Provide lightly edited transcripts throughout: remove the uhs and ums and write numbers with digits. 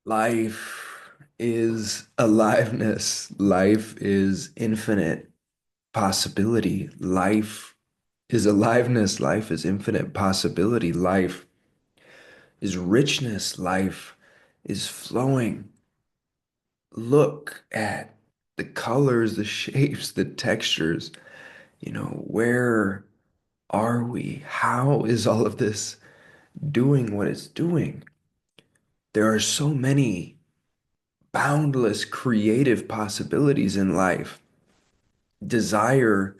Life is aliveness. Life is infinite possibility. Life is aliveness. Life is infinite possibility. Life is richness. Life is flowing. Look at the colors, the shapes, the textures. Where are we? How is all of this doing what it's doing? There are so many boundless creative possibilities in life. Desire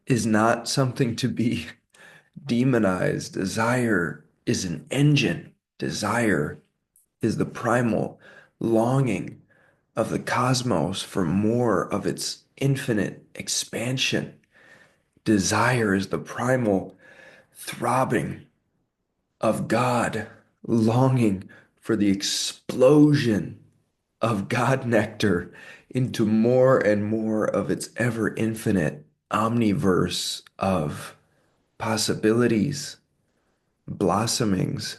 is not something to be demonized. Desire is an engine. Desire is the primal longing of the cosmos for more of its infinite expansion. Desire is the primal throbbing of God, longing for the explosion of God nectar into more and more of its ever infinite omniverse of possibilities, blossomings,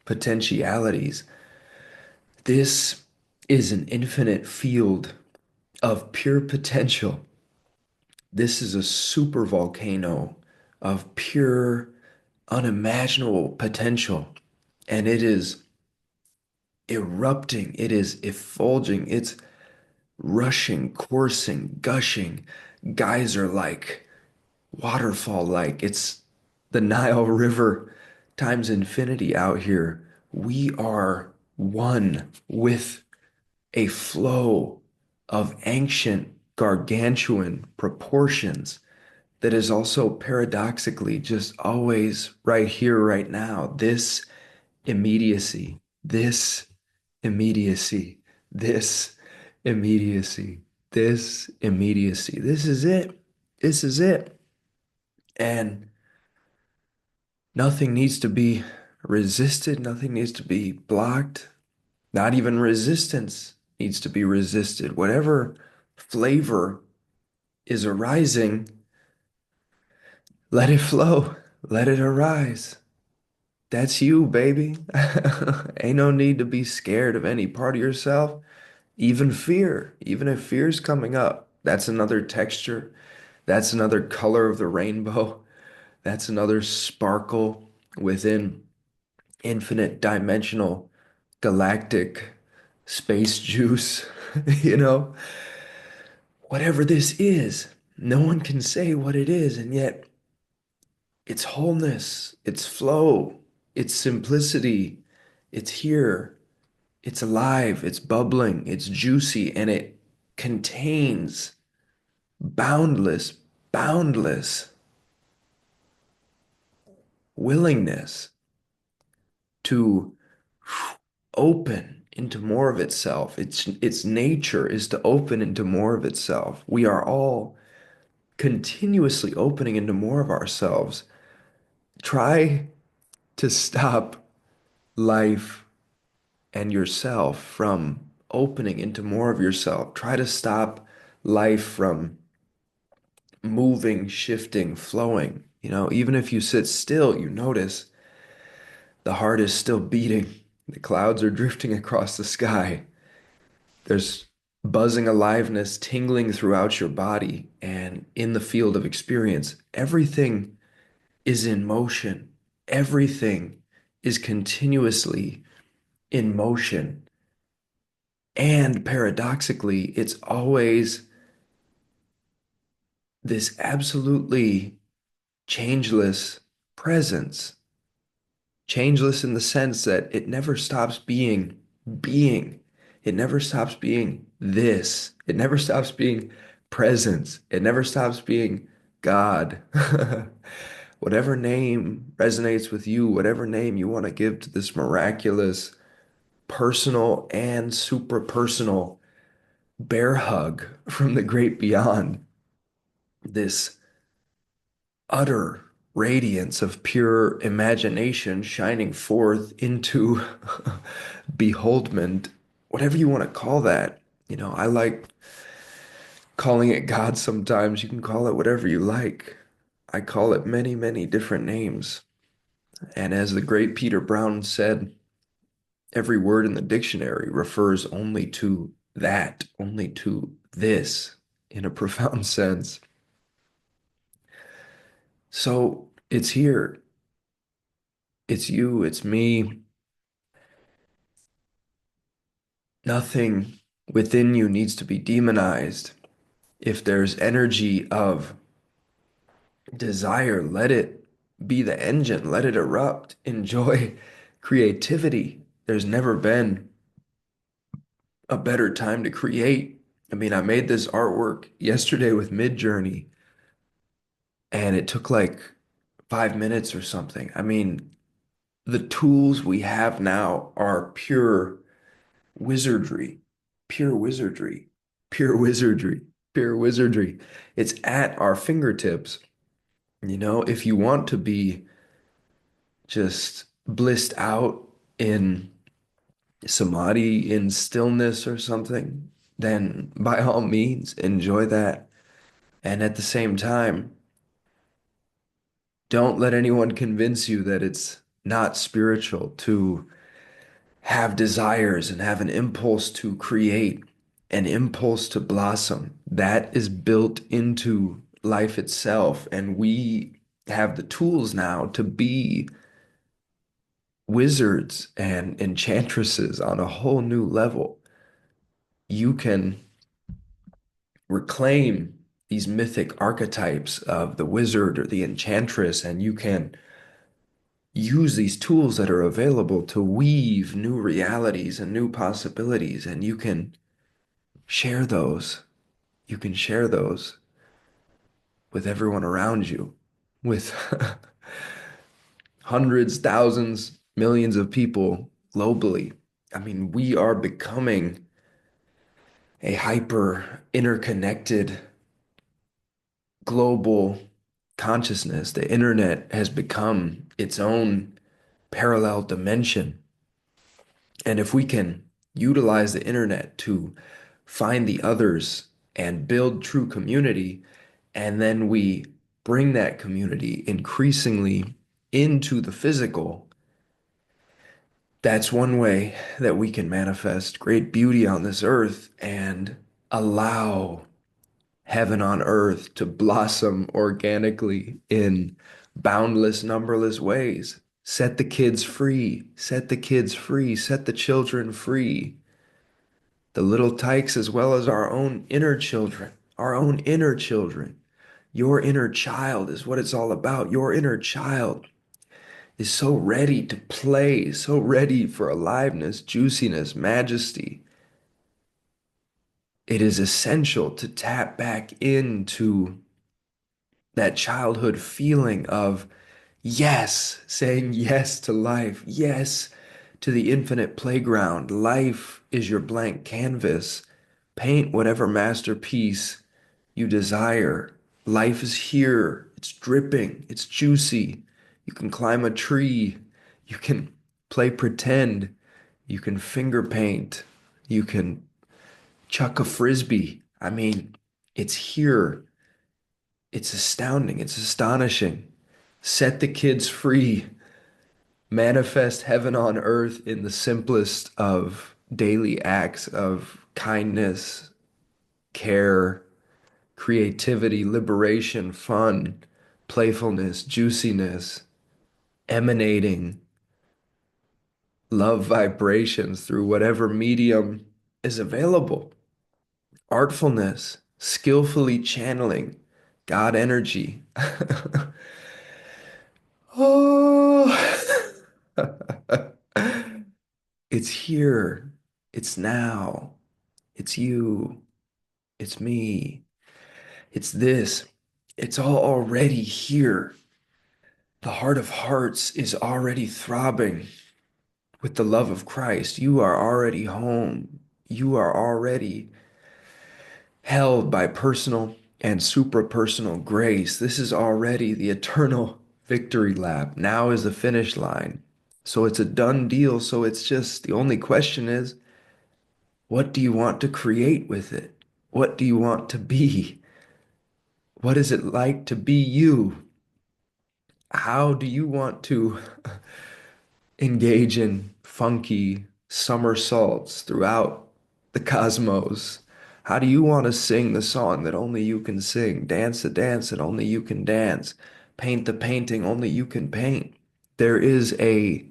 potentialities. This is an infinite field of pure potential. This is a super volcano of pure, unimaginable potential. And it is erupting, it is effulging, it's rushing, coursing, gushing, geyser-like, waterfall-like. It's the Nile River times infinity out here. We are one with a flow of ancient, gargantuan proportions that is also paradoxically just always right here, right now. This immediacy, this immediacy, this immediacy, this immediacy. This is it. This is it. And nothing needs to be resisted. Nothing needs to be blocked. Not even resistance needs to be resisted. Whatever flavor is arising, let it flow. Let it arise. That's you, baby. Ain't no need to be scared of any part of yourself. Even fear, even if fear's coming up, that's another texture. That's another color of the rainbow. That's another sparkle within infinite dimensional galactic space juice. You know, whatever this is, no one can say what it is, and yet it's wholeness, it's flow, it's simplicity, it's here, it's alive, it's bubbling, it's juicy, and it contains boundless, boundless willingness to open into more of itself. Its nature is to open into more of itself. We are all continuously opening into more of ourselves. Try to stop life and yourself from opening into more of yourself. Try to stop life from moving, shifting, flowing. Even if you sit still, you notice the heart is still beating. The clouds are drifting across the sky. There's buzzing aliveness tingling throughout your body and in the field of experience. Everything is in motion. Everything is continuously in motion. And paradoxically, it's always this absolutely changeless presence. Changeless in the sense that it never stops being being. It never stops being this. It never stops being presence. It never stops being God. Whatever name resonates with you, whatever name you want to give to this miraculous, personal and super personal bear hug from the great beyond, this utter radiance of pure imagination shining forth into beholdment, whatever you want to call that. I like calling it God sometimes. You can call it whatever you like. I call it many, many different names. And as the great Peter Brown said, Every word in the dictionary refers only to that, only to this in a profound sense. So it's here. It's you, it's me. Nothing within you needs to be demonized. If there's energy of desire, let it be the engine, let it erupt. Enjoy creativity. There's never been a better time to create. I mean, I made this artwork yesterday with Midjourney, and it took like 5 minutes or something. I mean, the tools we have now are pure wizardry, pure wizardry, pure wizardry, pure wizardry. It's at our fingertips. You know, if you want to be just blissed out in samadhi, in stillness or something, then by all means, enjoy that. And at the same time, don't let anyone convince you that it's not spiritual to have desires and have an impulse to create, an impulse to blossom. That is built into life itself. And we have the tools now to be wizards and enchantresses on a whole new level. You can reclaim these mythic archetypes of the wizard or the enchantress, and you can use these tools that are available to weave new realities and new possibilities, and you can share those. You can share those with everyone around you, with hundreds, thousands, millions of people globally. I mean, we are becoming a hyper interconnected global consciousness. The internet has become its own parallel dimension. And if we can utilize the internet to find the others and build true community, and then we bring that community increasingly into the physical, that's one way that we can manifest great beauty on this earth and allow heaven on earth to blossom organically in boundless, numberless ways. Set the kids free, set the kids free, set the children free, the little tykes as well as our own inner children, our own inner children. Your inner child is what it's all about. Your inner child is so ready to play, so ready for aliveness, juiciness, majesty. It is essential to tap back into that childhood feeling of yes, saying yes to life, yes to the infinite playground. Life is your blank canvas. Paint whatever masterpiece you desire. Life is here. It's dripping. It's juicy. You can climb a tree. You can play pretend. You can finger paint. You can chuck a frisbee. I mean, it's here. It's astounding. It's astonishing. Set the kids free. Manifest heaven on earth in the simplest of daily acts of kindness, care, creativity, liberation, fun, playfulness, juiciness, emanating love vibrations through whatever medium is available. Artfulness, skillfully channeling God energy. Oh, it's here. It's now. It's you. It's me. It's this. It's all already here. The heart of hearts is already throbbing with the love of Christ. You are already home. You are already held by personal and suprapersonal grace. This is already the eternal victory lap. Now is the finish line. So it's a done deal. So it's just the only question is, what do you want to create with it? What do you want to be? What is it like to be you? How do you want to engage in funky somersaults throughout the cosmos? How do you want to sing the song that only you can sing? Dance the dance that only you can dance? Paint the painting only you can paint? There is a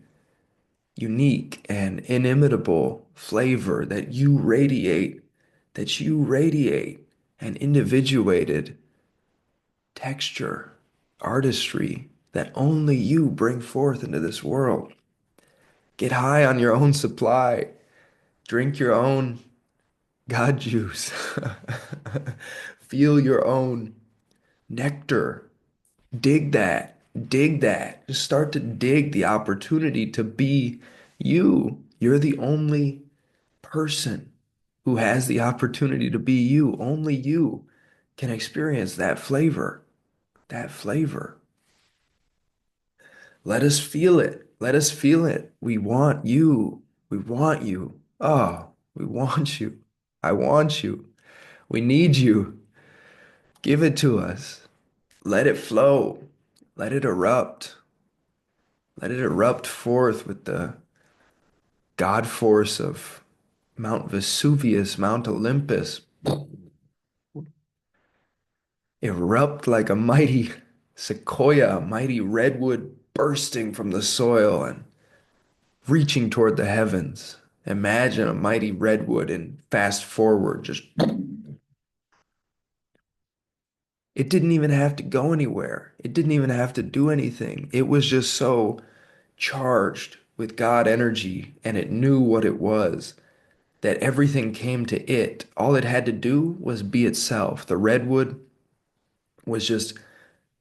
unique and inimitable flavor that you radiate, an individuated texture, artistry that only you bring forth into this world. Get high on your own supply, drink your own God juice, feel your own nectar. Dig that. Dig that. Just start to dig the opportunity to be you. You're the only person who has the opportunity to be you. Only you can experience that flavor. That flavor. Let us feel it. Let us feel it. We want you. We want you. Oh, we want you. I want you. We need you. Give it to us. Let it flow. Let it erupt. Let it erupt forth with the God force of Mount Vesuvius, Mount Olympus. Erupt like a mighty sequoia, a mighty redwood bursting from the soil and reaching toward the heavens. Imagine a mighty redwood and fast forward, just it didn't even have to go anywhere. It didn't even have to do anything. It was just so charged with God energy and it knew what it was that everything came to it. All it had to do was be itself. The redwood was just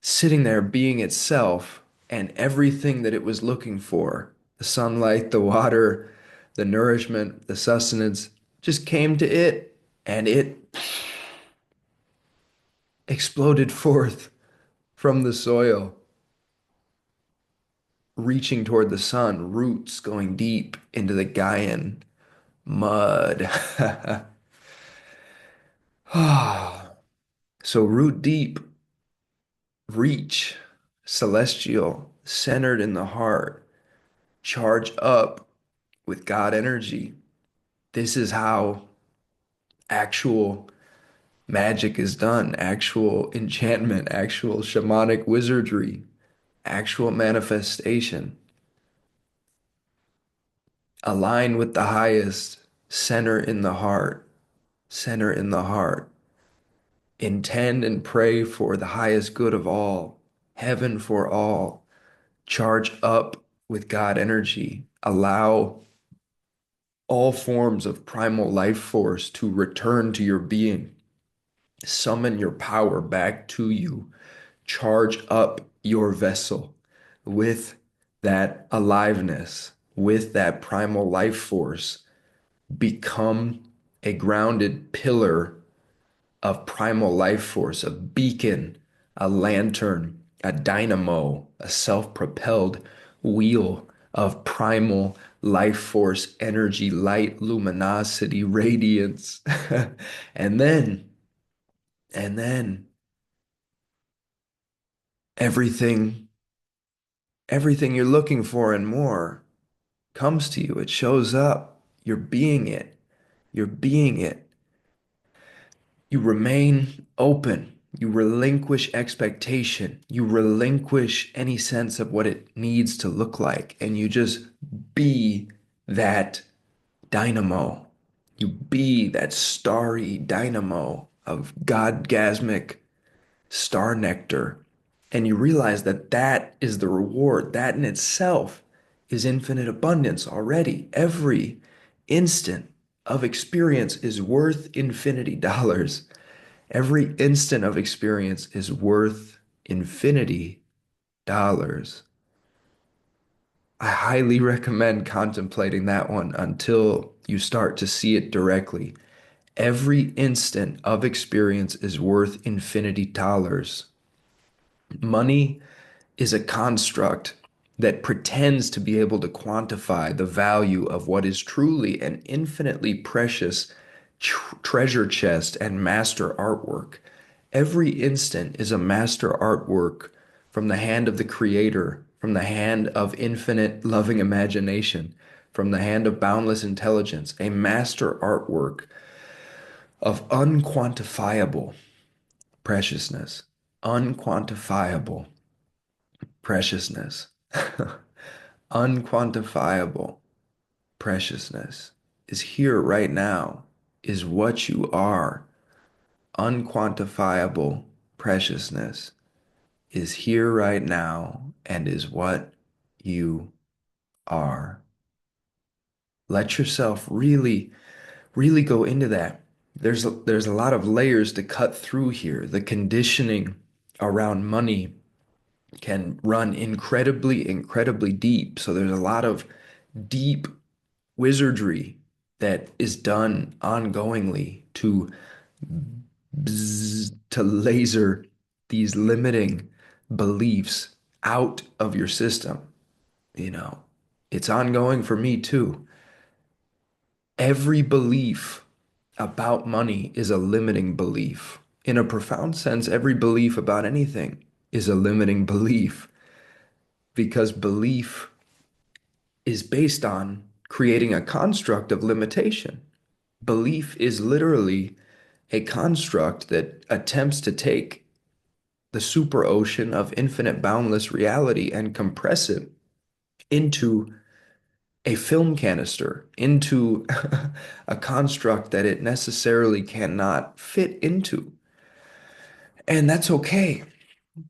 sitting there being itself and everything that it was looking for, the sunlight, the water, the nourishment, the sustenance, just came to it and it exploded forth from the soil, reaching toward the sun, roots going deep into the Gaian mud. So root deep, reach, celestial, centered in the heart, charge up with God energy. This is how actual magic is done, actual enchantment, actual shamanic wizardry, actual manifestation. Align with the highest, center in the heart, center in the heart. Intend and pray for the highest good of all, heaven for all. Charge up with God energy. Allow all forms of primal life force to return to your being. Summon your power back to you. Charge up your vessel with that aliveness, with that primal life force. Become a grounded pillar of primal life force, a beacon, a lantern, a dynamo, a self-propelled wheel of primal life force, energy, light, luminosity, radiance. And then, and then everything, everything you're looking for and more comes to you. It shows up. You're being it. You're being it. You remain open. You relinquish expectation. You relinquish any sense of what it needs to look like. And you just be that dynamo. You be that starry dynamo of Godgasmic star nectar. And you realize that that is the reward. That in itself is infinite abundance already. Every instant of experience is worth infinity dollars. Every instant of experience is worth infinity dollars. I highly recommend contemplating that one until you start to see it directly. Every instant of experience is worth infinity dollars. Money is a construct that pretends to be able to quantify the value of what is truly an infinitely precious treasure chest and master artwork. Every instant is a master artwork from the hand of the creator, from the hand of infinite loving imagination, from the hand of boundless intelligence, a master artwork of unquantifiable preciousness. Unquantifiable preciousness. Unquantifiable preciousness is here right now, is what you are. Unquantifiable preciousness is here right now and is what you are. Let yourself really go into that. There's a lot of layers to cut through here. The conditioning around money can run incredibly deep. So there's a lot of deep wizardry that is done ongoingly to laser these limiting beliefs out of your system. You know, it's ongoing for me too. Every belief about money is a limiting belief. In a profound sense, every belief about anything is a limiting belief because belief is based on creating a construct of limitation. Belief is literally a construct that attempts to take the super ocean of infinite boundless reality and compress it into a film canister, into a construct that it necessarily cannot fit into. And that's okay.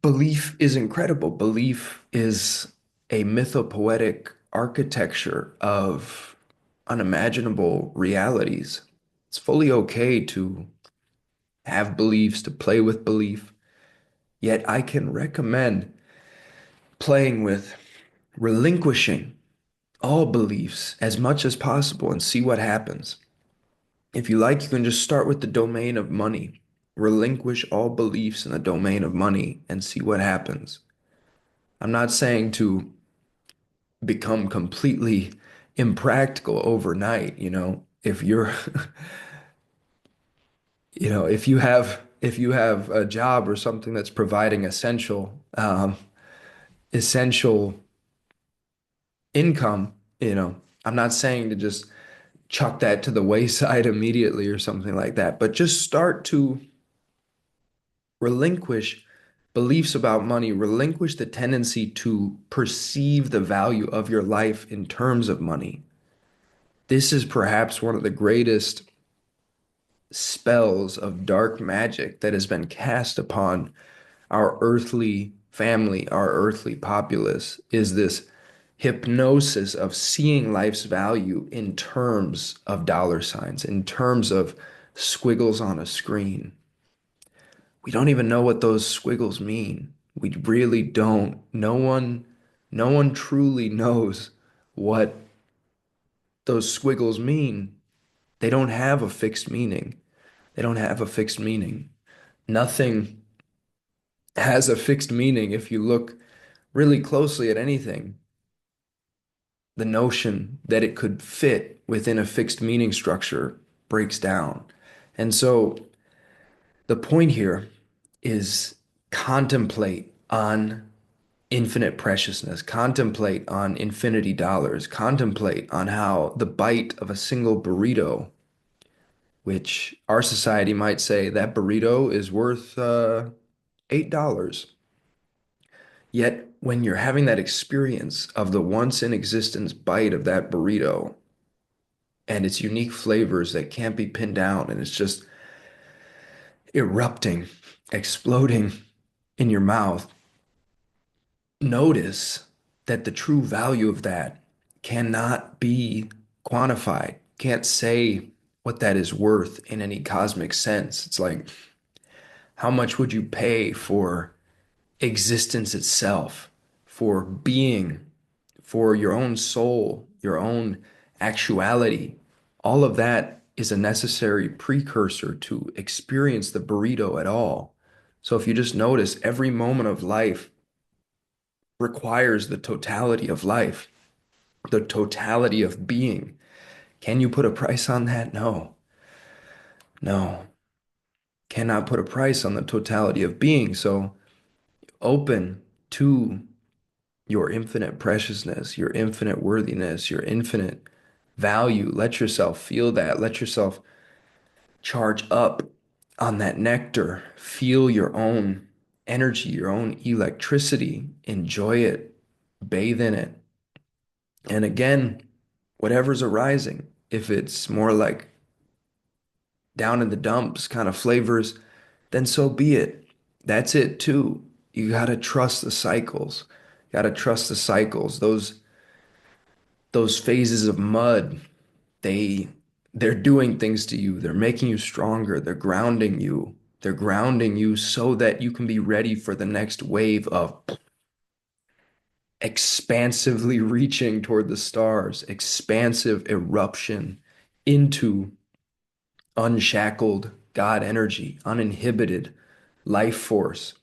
Belief is incredible. Belief is a mythopoetic architecture of unimaginable realities. It's fully okay to have beliefs, to play with belief. Yet I can recommend playing with relinquishing all beliefs as much as possible and see what happens. If you like, you can just start with the domain of money. Relinquish all beliefs in the domain of money and see what happens. I'm not saying to become completely impractical overnight, you know. If you're, if you have a job or something that's providing essential income, I'm not saying to just chuck that to the wayside immediately or something like that, but just start to relinquish beliefs about money, relinquish the tendency to perceive the value of your life in terms of money. This is perhaps one of the greatest spells of dark magic that has been cast upon our earthly family, our earthly populace, is this hypnosis of seeing life's value in terms of dollar signs, in terms of squiggles on a screen. We don't even know what those squiggles mean. We really don't. No one truly knows what those squiggles mean. They don't have a fixed meaning. They don't have a fixed meaning. Nothing has a fixed meaning if you look really closely at anything. The notion that it could fit within a fixed meaning structure breaks down. And so the point here is contemplate on infinite preciousness, contemplate on infinity dollars, contemplate on how the bite of a single burrito, which our society might say that burrito is worth $8. Yet when you're having that experience of the once in existence bite of that burrito and its unique flavors that can't be pinned down, and it's just erupting, exploding in your mouth, notice that the true value of that cannot be quantified. Can't say what that is worth in any cosmic sense. It's like, how much would you pay for existence itself, for being, for your own soul, your own actuality? All of that is a necessary precursor to experience the burrito at all. So if you just notice, every moment of life requires the totality of life, the totality of being. Can you put a price on that? No, no, cannot put a price on the totality of being. So open to your infinite preciousness, your infinite worthiness, your infinite value. Let yourself feel that. Let yourself charge up on that nectar. Feel your own energy, your own electricity. Enjoy it. Bathe in it. And again, whatever's arising, if it's more like down in the dumps kind of flavors, then so be it. That's it too. You got to trust the cycles. You got to trust the cycles. Those phases of mud, they they're doing things to you. They're making you stronger. They're grounding you. They're grounding you so that you can be ready for the next wave of expansively reaching toward the stars, expansive eruption into unshackled God energy, uninhibited life force.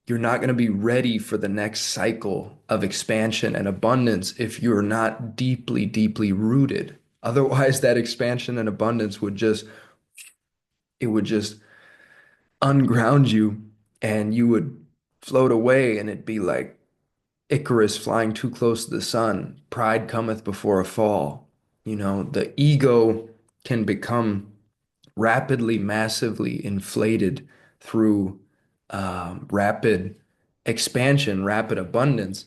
You're not going to be ready for the next cycle of expansion and abundance if you're not deeply, deeply rooted. Otherwise, that expansion and abundance it would just unground you and you would float away and it'd be like Icarus flying too close to the sun. Pride cometh before a fall. You know, the ego can become rapidly, massively inflated through rapid expansion, rapid abundance.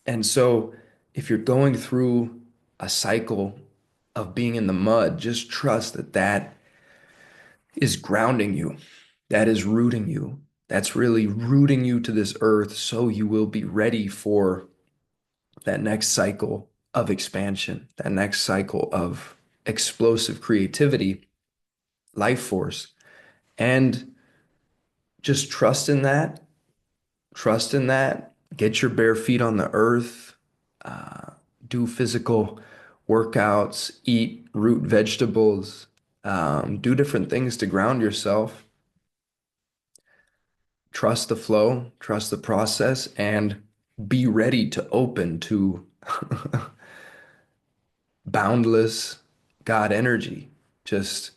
And so, if you're going through a cycle of being in the mud, just trust that that is grounding you, that is rooting you. That's really rooting you to this earth so you will be ready for that next cycle of expansion, that next cycle of explosive creativity, life force. And just trust in that, get your bare feet on the earth, uh, do physical workouts, eat root vegetables, do different things to ground yourself, trust the flow, trust the process, and be ready to open to boundless God energy. Just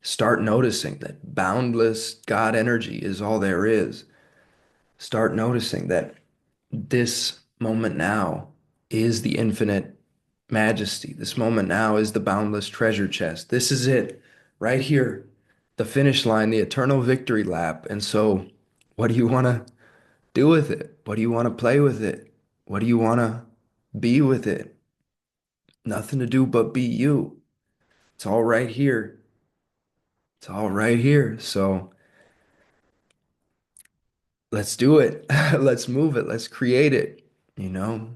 start noticing that boundless God energy is all there is. Start noticing that this moment now is the infinite majesty. This moment now is the boundless treasure chest. This is it right here, the finish line, the eternal victory lap. And so, what do you want to do with it? What do you want to play with it? What do you want to be with it? Nothing to do but be you. It's all right here. It's all right here. So, let's do it. Let's move it. Let's create it. You know,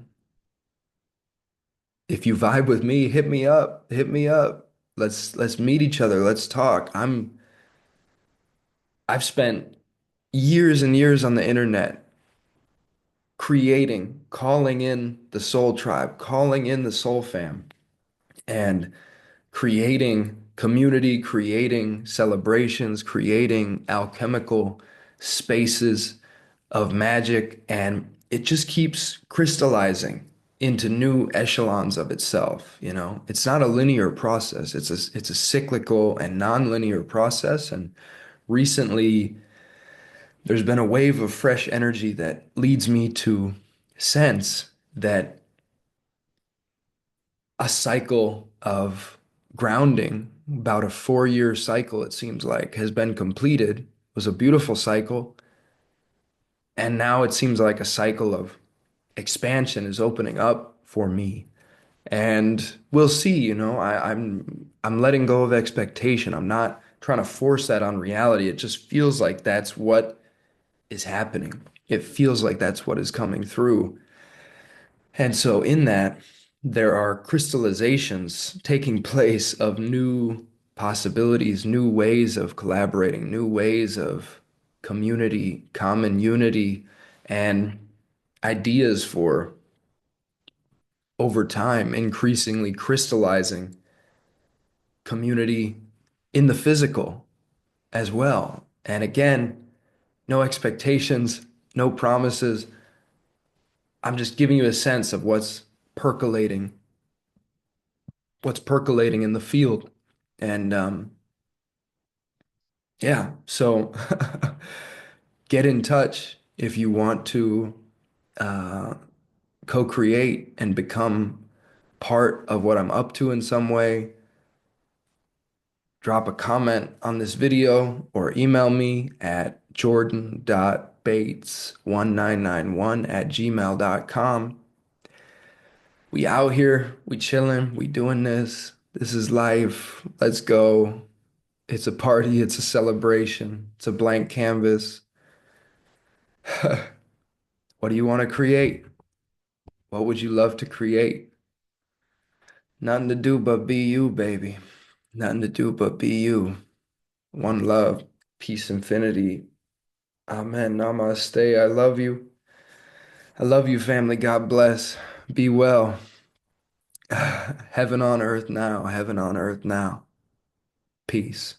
if you vibe with me, hit me up. Hit me up. Let's meet each other. Let's talk. I've spent years and years on the internet creating, calling in the soul tribe, calling in the soul fam, and creating community, creating celebrations, creating alchemical spaces of magic, and it just keeps crystallizing into new echelons of itself, you know. It's not a linear process. It's a cyclical and non-linear process, and recently there's been a wave of fresh energy that leads me to sense that a cycle of grounding, about a 4-year cycle, it seems like, has been completed. It was a beautiful cycle. And now it seems like a cycle of expansion is opening up for me. And we'll see, you know, I'm letting go of expectation. I'm not trying to force that on reality. It just feels like that's what is happening. It feels like that's what is coming through. And so in that, there are crystallizations taking place of new possibilities, new ways of collaborating, new ways of community, common unity, and ideas for over time increasingly crystallizing community in the physical as well. And again, no expectations, no promises. I'm just giving you a sense of what's percolating in the field. And yeah, so get in touch if you want to uh, co-create and become part of what I'm up to in some way, drop a comment on this video or email me at jordan.bates1991@gmail.com. We out here, we chilling, we doing this. This is life. Let's go. It's a party, it's a celebration, it's a blank canvas. What do you want to create? What would you love to create? Nothing to do but be you, baby. Nothing to do but be you. One love, peace, infinity. Amen. Namaste. I love you. I love you, family. God bless. Be well. Heaven on earth now. Heaven on earth now. Peace.